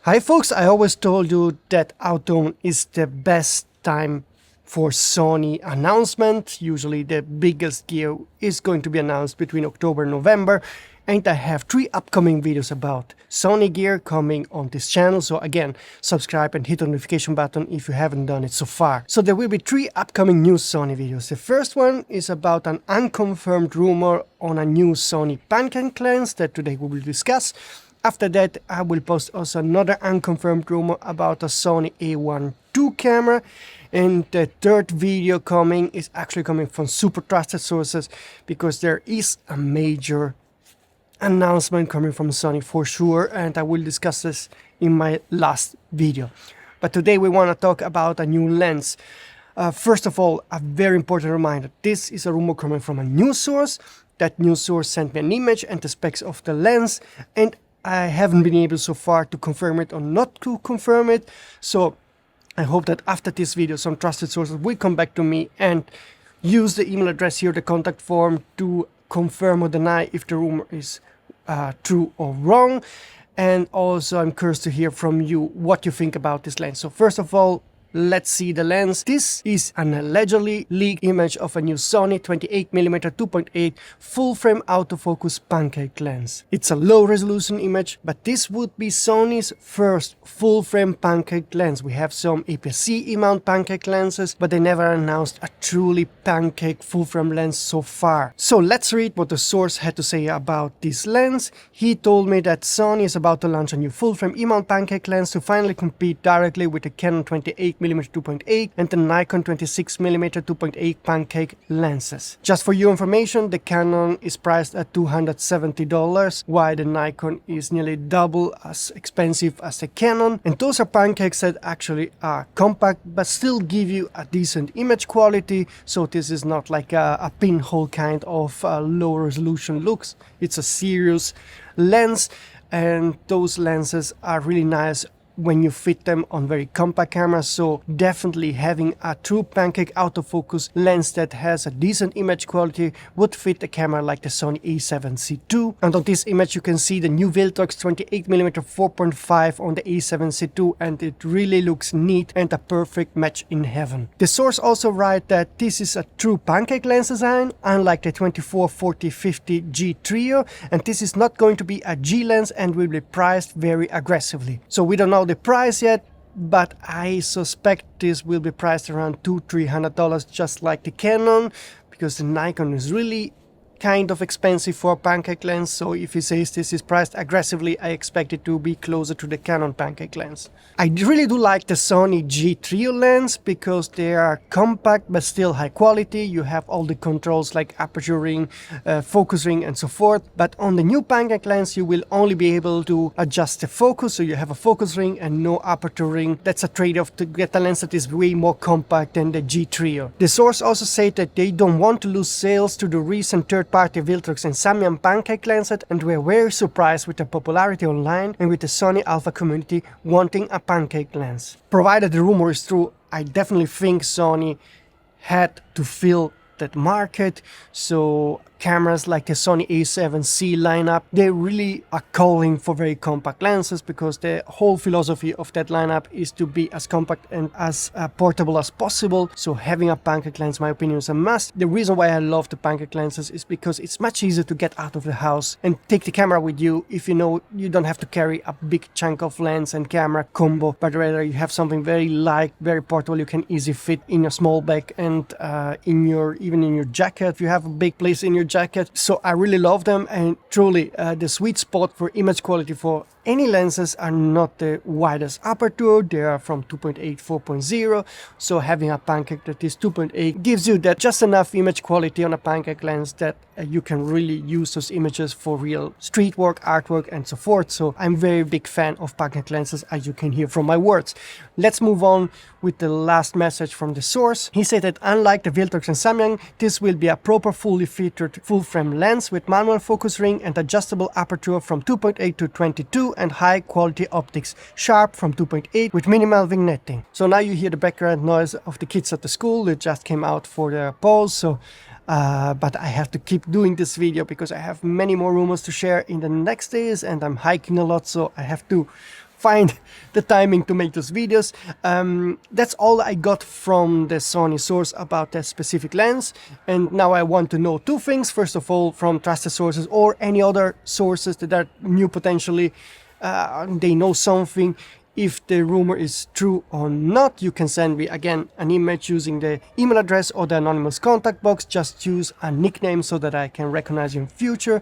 Hi folks, I always told you that autumn is the best time for Sony announcement. Usually the biggest gear is going to be announced between October and November. And I have 3 upcoming videos about Sony gear coming on this channel. So again, subscribe and hit the notification button if you haven't done it so far. So there will be 3 upcoming new Sony videos. The first one is about an unconfirmed rumor on a new Sony pancake lens that today we will discuss. After that, I will post also another unconfirmed rumor about a Sony A1 II camera. And the third video coming is actually coming from super trusted sources, because there is a major announcement coming from Sony for sure, and I will discuss this in my last video. But today we want to talk about a new lens. First of all, a very important reminder, this is a rumor coming from a news source. That news source sent me an image and the specs of the lens, and I haven't been able so far to confirm it or not to confirm it. So I hope that after this video some trusted sources will come back to me and use the email address here, the contact form, to confirm or deny if the rumor is true or wrong. And also I'm curious to hear from you what you think about this lens. So first of all, let's see the lens. This is an allegedly leaked image of a new Sony 28mm 2.8 full-frame autofocus pancake lens. It's a low-resolution image, but this would be Sony's first full-frame pancake lens. We have some aps-c E-mount pancake lenses, but they never announced a truly pancake full-frame lens so far. So let's read what the source had to say about this lens. He told me that Sony is about to launch a new full-frame E-mount pancake lens to finally compete directly with the Canon 28mm 2.8 and the Nikon 26mm 2.8 pancake lenses. Just for your information, the Canon is priced at $270, while the Nikon is nearly double as expensive as the Canon. And those are pancakes that actually are compact but still give you a decent image quality. So this is not like a pinhole kind of low resolution looks. It's a serious lens, and those lenses are really nice when you fit them on very compact cameras. So definitely having a true pancake autofocus lens that has a decent image quality would fit a camera like the Sony a7C II. And on this image you can see the new Viltrox 28mm 4.5 on the a7C II, and it really looks neat and a perfect match in heaven. The source also writes that this is a true pancake lens design, unlike the 24-40-50 G Trio, and this is not going to be a G lens and will be priced very aggressively. So we don't know the price yet, but I suspect this will be priced around $200-300, just like the Canon, because the Nikon is really kind of expensive for a pancake lens. So if he says this is priced aggressively, I expect it to be closer to the Canon pancake lens. I really do like the Sony G Trio lens because they are compact but still high quality. You have all the controls like aperture ring, focus ring and so forth. But on the new pancake lens you will only be able to adjust the focus, so you have a focus ring and no aperture ring. That's a trade-off to get a lens that is way more compact than the G Trio. The source also said that they don't want to lose sales to the recent third-party Viltrox and Samyang pancake lenses, and were very surprised with the popularity online and with the Sony alpha community wanting a pancake lens. Provided the rumor is true, I definitely think Sony had to fill that market. So cameras like the Sony a7C lineup, they really are calling for very compact lenses, because the whole philosophy of that lineup is to be as compact and as portable as possible. So having a pancake lens, in my opinion, is a must. The reason why I love the pancake lenses is because it's much easier to get out of the house and take the camera with you if you know you don't have to carry a big chunk of lens and camera combo, but rather you have something very light, very portable. You can easily fit in a small bag and even in your jacket if you have a big place in your jacket. So I really love them, and truly the sweet spot for image quality for any lenses are not the widest aperture. They are from 2.8 4.0, so having a pancake that is 2.8 gives you that just enough image quality on a pancake lens that you can really use those images for real street work, artwork and so forth. So I'm very big fan of pancake lenses, as you can hear from my words. Let's move on with the last message from the source. He said that unlike the Viltrox and Samyang, this will be a proper fully featured full frame lens with manual focus ring and adjustable aperture from 2.8 to 22 and high quality optics, sharp from 2.8 with minimal vignetting. So now you hear the background noise of the kids at the school. They just came out for their pause, so but I have to keep doing this video because I have many more rumors to share in the next days, and I'm hiking a lot, so I have to find the timing to make those videos. That's all I got from the Sony source about that specific lens, and now I want to know two things. First of all, from trusted sources or any other sources that are new potentially, they know something. If the rumor is true or not, you can send me again an image using the email address or the anonymous contact box. Just use a nickname so that I can recognize you in future.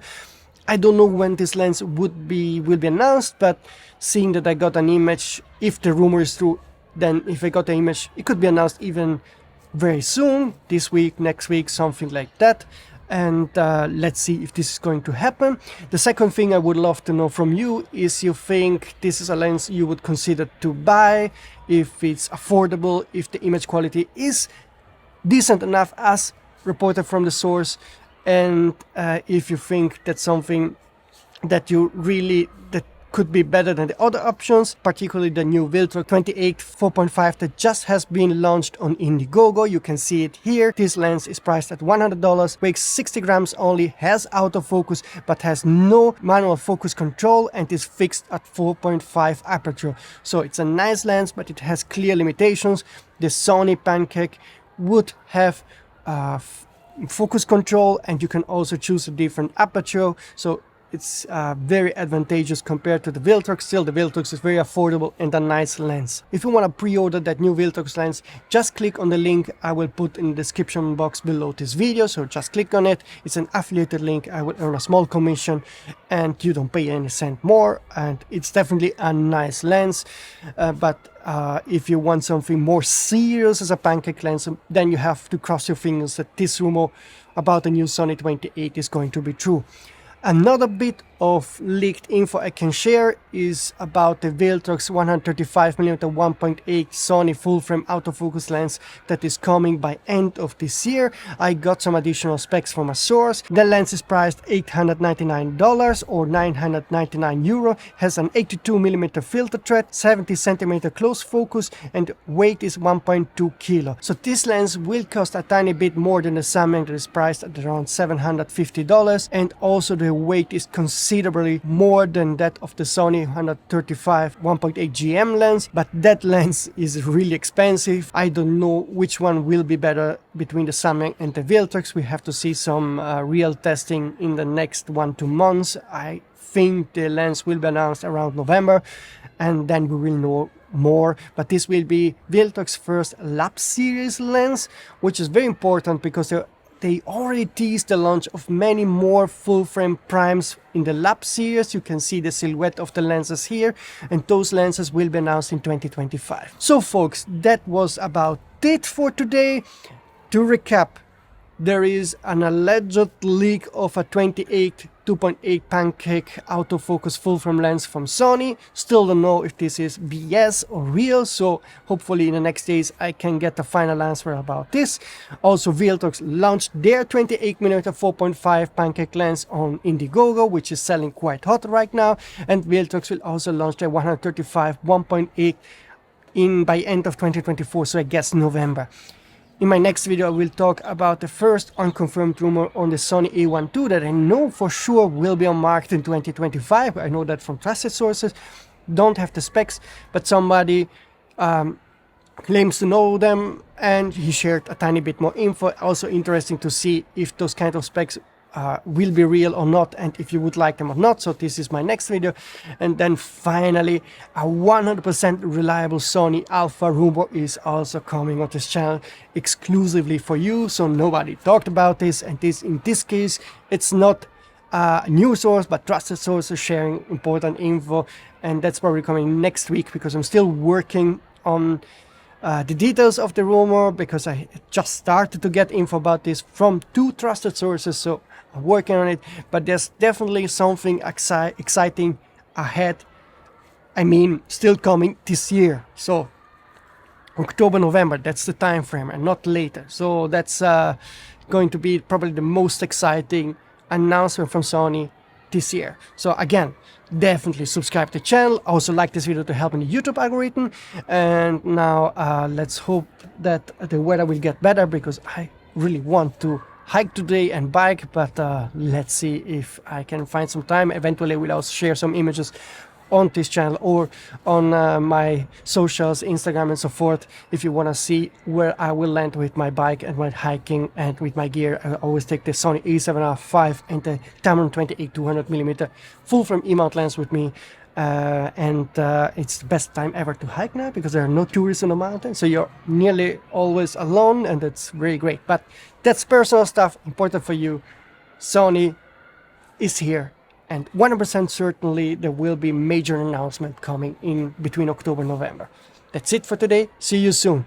I don't know when this lens will be announced, but seeing that I got an image, if the rumor is true, then if I got the image, it could be announced even very soon, this week, next week, something like that. And let's see if this is going to happen. The second thing I would love to know from you is, you think this is a lens you would consider to buy, if it's affordable, if the image quality is decent enough as reported from the source, and if you think that's something that could be better than the other options, particularly the new Viltrox 28 4.5 that just has been launched on Indiegogo. You can see it here. This lens is priced at $100, weighs 60 grams only, has autofocus but has no manual focus control, and is fixed at 4.5 aperture. So it's a nice lens, but it has clear limitations. The Sony Pancake would have focus control, and you can also choose a different aperture, so it's very advantageous compared to the Viltrox. Still, the Viltrox is very affordable and a nice lens. If you want to pre-order that new Viltrox lens, just click on the link I will put in the description box below this video. So just click on it. It's an affiliated link. I will earn a small commission and you don't pay any cent more, and it's definitely a nice lens. But if you want something more serious as a pancake lens, then you have to cross your fingers that this rumor about the new Sony 28 is going to be true. Another bit of leaked info I can share is about the Viltrox 135mm 1.8 Sony full-frame autofocus lens that is coming by end of this year. I got some additional specs from a source. The lens is priced $899 or €999, has an 82mm filter thread, 70cm close focus, and weight is 1.2 kilo. So this lens will cost a tiny bit more than the Samyang that is priced at around $750, and also the weight is considerably more than that of the Sony 135 1.8 GM lens, but that lens is really expensive. I don't know which one will be better between the Samyang and the Viltrox. We have to see some real testing in the next 1-2 months. I think the lens will be announced around November, and then we will know more. But this will be Viltrox's first lap series lens, which is very important because they already teased the launch of many more full-frame primes in the lap series. You can see the silhouette of the lenses here, and those lenses will be announced in 2025. So folks, that was about it for today. To recap, there is an alleged leak of a 28 2.8 pancake autofocus full-frame lens from Sony. Still don't know if this is BS or real, so hopefully in the next days I can get the final answer about this. Also, Viltrox launched their 28mm 4.5 pancake lens on Indiegogo, which is selling quite hot right now, and Viltrox will also launch their 135 1.8 by end of 2024, so I guess November. In my next video I will talk about the first unconfirmed rumor on the Sony A1 II that I know for sure will be on market in 2025. I know that from trusted sources. Don't have the specs, but somebody claims to know them and he shared a tiny bit more info. Also interesting to see if those kind of specs will be real or not, and if you would like them or not. So this is my next video. And then finally, a 100% reliable Sony alpha rumor is also coming on this channel exclusively for you, so nobody talked about this. And in this case it's not a news source but trusted sources sharing important info, and that's probably coming next week because I'm still working on the details of the rumor, because I just started to get info about this from 2 trusted sources, so I'm working on it. But there's definitely something exciting ahead. I mean, still coming this year, so October, November, that's the time frame and not later. So that's going to be probably the most exciting announcement from Sony this year. So again, definitely subscribe to the channel. Also like this video to help in the YouTube algorithm. And now let's hope that the weather will get better, because I really want to hike today and bike, but let's see if I can find some time. Eventually we'll also share some images on this channel or on my socials, Instagram and so forth. If you want to see where I will land with my bike and my hiking and with my gear, I always take the Sony a7R5 and the Tamron 28 200mm full frame E-mount lens with me. It's the best time ever to hike now because there are no tourists on the mountain, so you're nearly always alone, and that's very great. But that's personal stuff, important for you. Sony is here, and 100% certainly there will be major announcement coming in between October and November. That's it for today. See you soon.